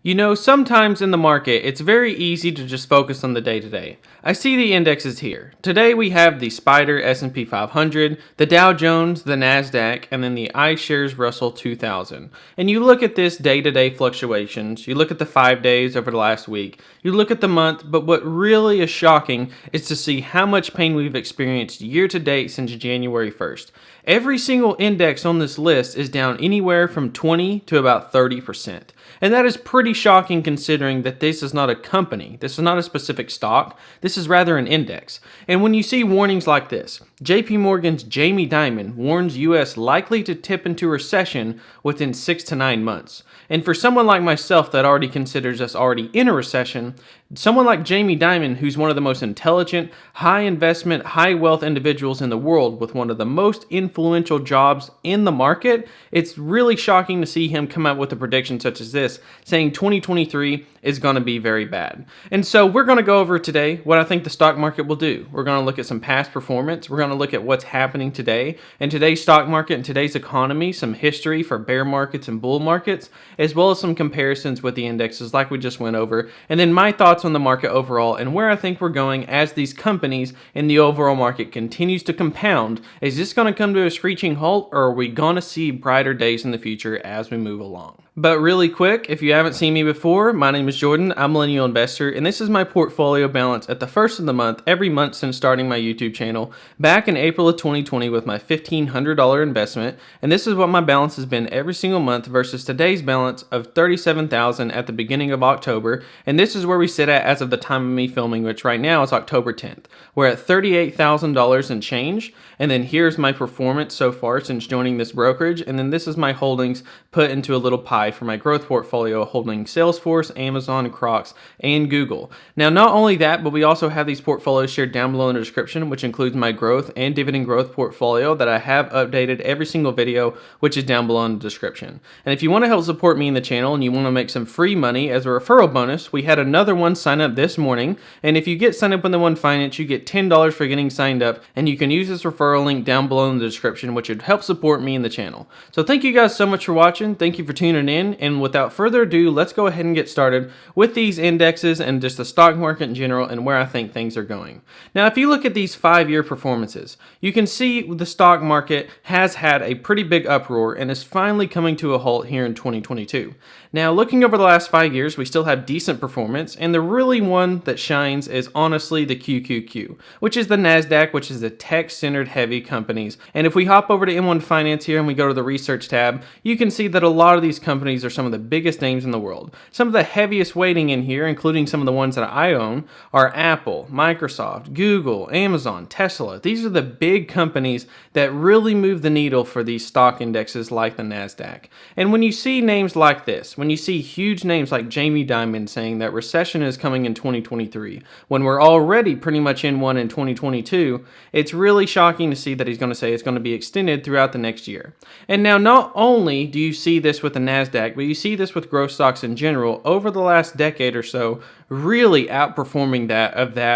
You know, sometimes in the market, it's very easy to just focus on the day-to-day. I see the indexes here. Today we have the Spider S&P 500, the Dow Jones, the Nasdaq, and then the iShares Russell 2000. And you look at this day-to-day fluctuations, you look at the 5 days over the last week, you look at the month, but what really is shocking is to see how much pain we've experienced year-to-date since January 1st. Every single index on this list is down anywhere from 20 to about 30%. And that is pretty shocking considering that this is not a company. This is not a specific stock. This is rather an index. And when you see warnings like this, JP Morgan's Jamie Dimon warns US likely to tip into recession within 6 to 9 months. And for someone like myself that already considers us already in a recession, someone like Jamie Dimon, who's one of the most intelligent, high investment, high wealth individuals in the world with one of the most influential jobs in the market, it's really shocking to see him come out with a prediction such as this, saying 2023 is going to be very bad. And so we're going to go over today what I think the stock market will do. We're going to look at some past performance. We're going to look at what's happening today in today's stock market and today's economy, some history for bear markets and bull markets, as well as some comparisons with the indexes like we just went over, and then my thoughts on the market overall and where I think we're going as these companies in the overall market continues to compound. Is this going to come to a screeching halt, or are we going to see brighter days in the future as we move along? But really quick, if you haven't seen me before, my name is Jordan, I'm a millennial investor, and this is my portfolio balance at the first of the month every month since starting my YouTube channel back in April of 2020 with my $1,500 investment, and this is what my balance has been every single month versus today's balance of $37,000 at the beginning of October, and this is where we sit at as of the time of me filming, which right now is October 10th. We're at $38,000 and change, and then here's my performance so far since joining this brokerage, and then this is my holdings put into a little pie for my growth portfolio holding Salesforce, Amazon, Crocs, and Google. Now, not only that, but we also have these portfolios shared down below in the description, which includes my growth and dividend growth portfolio that I have updated every single video, which is down below in the description. And if you want to help support me in the channel and you want to make some free money as a referral bonus, we had another one sign up this morning. And if you get signed up with the One Finance, you get $10 for getting signed up, and you can use this referral link down below in the description, which would help support me in the channel. So thank you guys so much for watching. Thank you for tuning in. And without further ado, let's go ahead and get started with these indexes and just the stock market in general and where I think things are going. Now, if you look at these 5-year performances, you can see the stock market has had a pretty big uproar and is finally coming to a halt here in 2022. Now, looking over the last 5 years, we still have decent performance, and the really one that shines is honestly the QQQ, which is the Nasdaq, which is the tech-centered heavy companies. And if we hop over to M1 Finance here and we go to the research tab, you can see that a lot of these companies are some of the biggest names in the world. Some of the heaviest weighting in here, including some of the ones that I own, are Apple, Microsoft, Google, Amazon, Tesla. These are the big companies that really move the needle for these stock indexes like the Nasdaq. And when you see names like this, when you see huge names like Jamie Dimon saying that recession is coming in 2023, when we're already pretty much in one in 2022, it's really shocking to see that he's going to say it's going to be extended throughout the next year. And now, not only do you see this with the Nasdaq, but you see this with growth stocks in general over the last decade or so, really outperforming that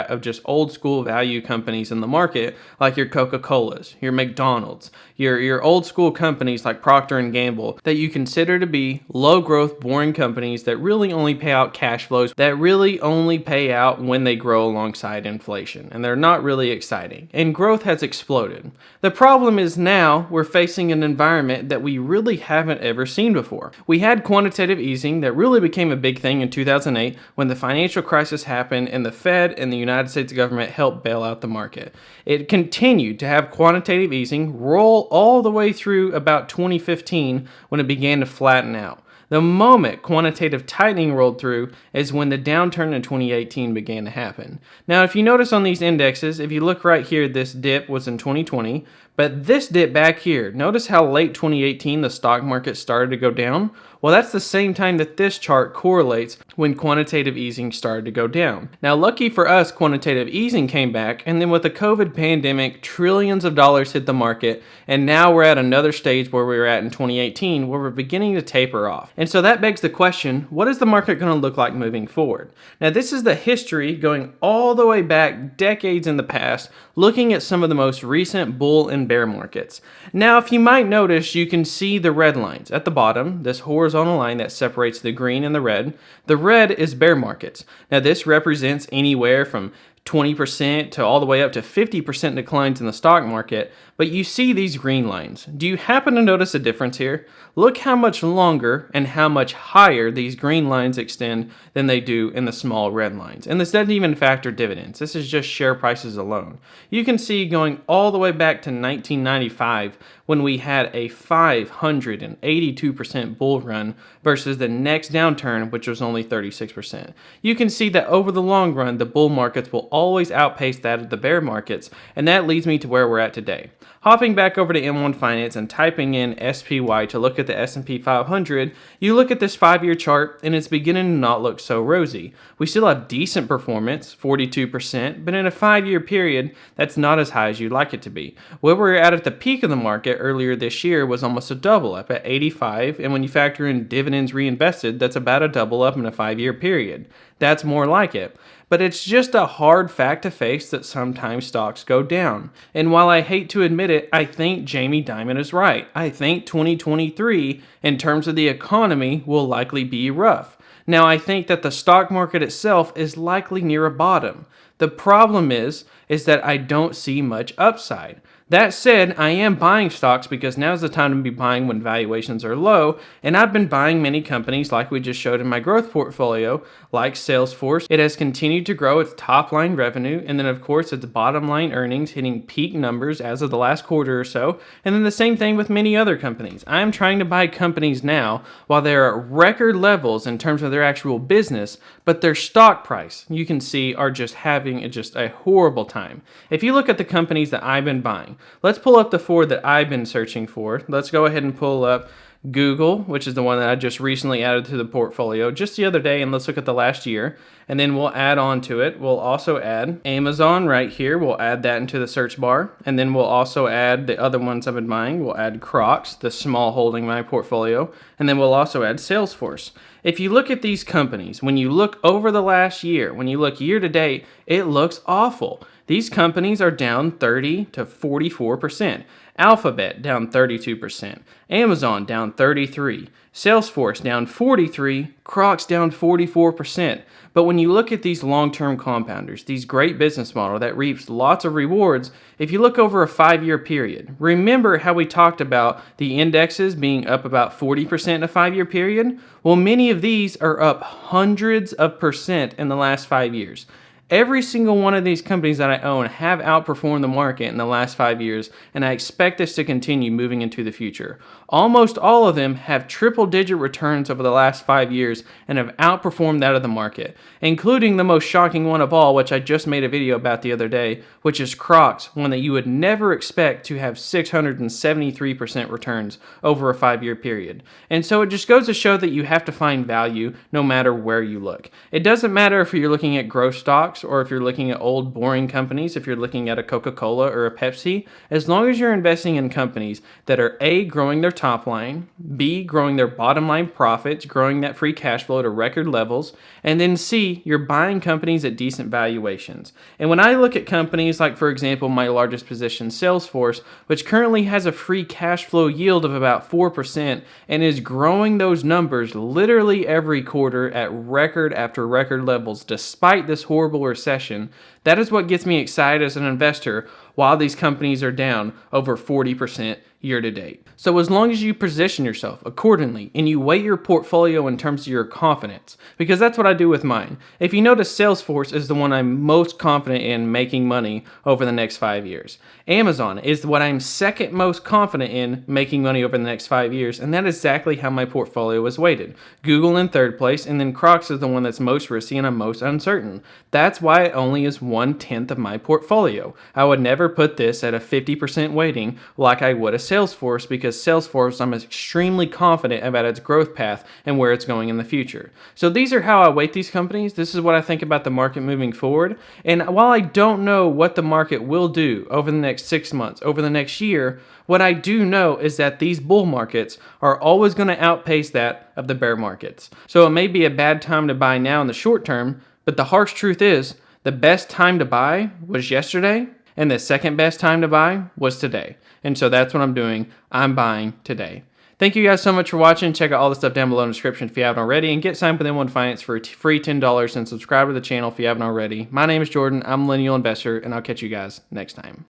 of just old school value companies in the market, like your Coca-Colas, your McDonald's, your old school companies like Procter & Gamble that you consider to be low growth, boring companies that really only pay out cash flows, that really only pay out when they grow alongside inflation, and they're not really exciting. And growth has exploded. The problem is now we're facing an environment that we really haven't ever seen before. We had quantitative easing that really became a big thing in 2008 when the financial crisis happened and the Fed and the United States government helped bail out the market. It continued to have quantitative easing roll all the way through about 2015 when it began to flatten out. The moment quantitative tightening rolled through is when the downturn in 2018 began to happen. Now, if you notice on these indexes, if you look right here, this dip was in 2020, but this dip back here, notice how late 2018 the stock market started to go down? Well, that's the same time that this chart correlates when quantitative easing started to go down. Now, lucky for us, quantitative easing came back, and then with the COVID pandemic, trillions of dollars hit the market, and now we're at another stage where we were at in 2018, where we're beginning to taper off. And so that begs the question, what is the market going to look like moving forward? Now, this is the history going all the way back decades in the past, looking at some of the most recent bull and in bear markets. Now, if you might notice, you can see the red lines at the bottom, this horizontal line that separates the green and the red. The red is bear markets. Now, this represents anywhere from 20% to all the way up to 50% declines in the stock market, but you see these green lines. Do you happen to notice a difference here? Look how much longer and how much higher these green lines extend than they do in the small red lines. And this doesn't even factor dividends. This is just share prices alone. You can see going all the way back to 1995 when we had a 582% bull run versus the next downturn, which was only 36%. You can see that over the long run, the bull markets will always outpace that of the bear markets, and that leads me to where we're at today. Hopping back over to M1 Finance and typing in SPY to look at the S&P 500, you look at this 5-year chart and it's beginning to not look so rosy. We still have decent performance, 42%, but in a 5-year period, that's not as high as you'd like it to be. Where we're at the peak of the market earlier this year was almost a double up at 85, and when you factor in dividends reinvested, that's about a double up in a 5-year period. That's more like it. But it's just a hard fact to face that sometimes stocks go down. And while I hate to admit it, I think Jamie Dimon is right. I think 2023, in terms of the economy, will likely be rough. Now, I think that the stock market itself is likely near a bottom. The problem is that I don't see much upside. That said, I am buying stocks because now's the time to be buying when valuations are low, and I've been buying many companies like we just showed in my growth portfolio, like Salesforce. It has continued to grow its top line revenue, and then of course its bottom line earnings hitting peak numbers as of the last quarter or so, and then the same thing with many other companies. I am trying to buy companies now while they're at record levels in terms of their actual business, but their stock price, you can see, are just having just a horrible time. If you look at the companies that I've been buying, let's pull up the 4 that I've been searching for. Let's go ahead and pull up Google, which is the one that I just recently added to the portfolio just the other day, and let's look at the last year, and then we'll add on to it. We'll also add Amazon right here. We'll add that into the search bar, and then we'll also add the other ones I've been buying. We'll add Crocs, the small holding in my portfolio, and then we'll also add Salesforce. If you look at these companies, when you look over the last year, when you look year to date, it looks awful. These companies are down 30 to 44%. Alphabet down 32%. Amazon down 33%. Salesforce down 43%. Crocs down 44%. But when you look at these long-term compounders, these great business model that reaps lots of rewards, if you look over a 5-year period, remember how we talked about the indexes being up about 40% in a 5-year period? Well, many of these are up hundreds of percent in the last 5 years. Every single one of these companies that I own have outperformed the market in the last 5 years, and I expect this to continue moving into the future. Almost all of them have triple-digit returns over the last 5 years and have outperformed that of the market, including the most shocking one of all, which I just made a video about the other day, which is Crocs, one that you would never expect to have 673% returns over a 5-year period. And so it just goes to show that you have to find value no matter where you look. It doesn't matter if you're looking at growth stocks or if you're looking at old boring companies, if you're looking at a Coca-Cola or a Pepsi, as long as you're investing in companies that are A, growing their top line, B, growing their bottom line profits, growing that free cash flow to record levels, and then C, you're buying companies at decent valuations. And when I look at companies like, for example, my largest position, Salesforce, which currently has a free cash flow yield of about 4% and is growing those numbers literally every quarter at record after record levels despite this horrible recession, that is what gets me excited as an investor while these companies are down over 40% year to date. So as long as you position yourself accordingly and you weight your portfolio in terms of your confidence, because that's what I do with mine. If you notice, Salesforce is the one I'm most confident in making money over the next 5 years. Amazon is what I'm second most confident in making money over the next 5 years, and that is exactly how my portfolio is weighted. Google in third place, and then Crocs is the one that's most risky and I'm most uncertain. That's why it only is 1/10 of my portfolio. I would never put this at a 50% weighting like I would a Salesforce, because Salesforce I'm extremely confident about its growth path and where it's going in the future. So these are how I weight these companies. This is what I think about the market moving forward. And while I don't know what the market will do over the next 6 months, over the next year, what I do know is that these bull markets are always going to outpace that of the bear markets. So it may be a bad time to buy now in the short term, but the harsh truth is the best time to buy was yesterday, And the second best time to buy was today. And so that's what I'm doing. I'm buying today. Thank you guys so much for watching. Check out all the stuff down below in the description if you haven't already. And get signed up with M1 Finance for a free $10 and subscribe to the channel if you haven't already. My name is Jordan. I'm a millennial investor, and I'll catch you guys next time.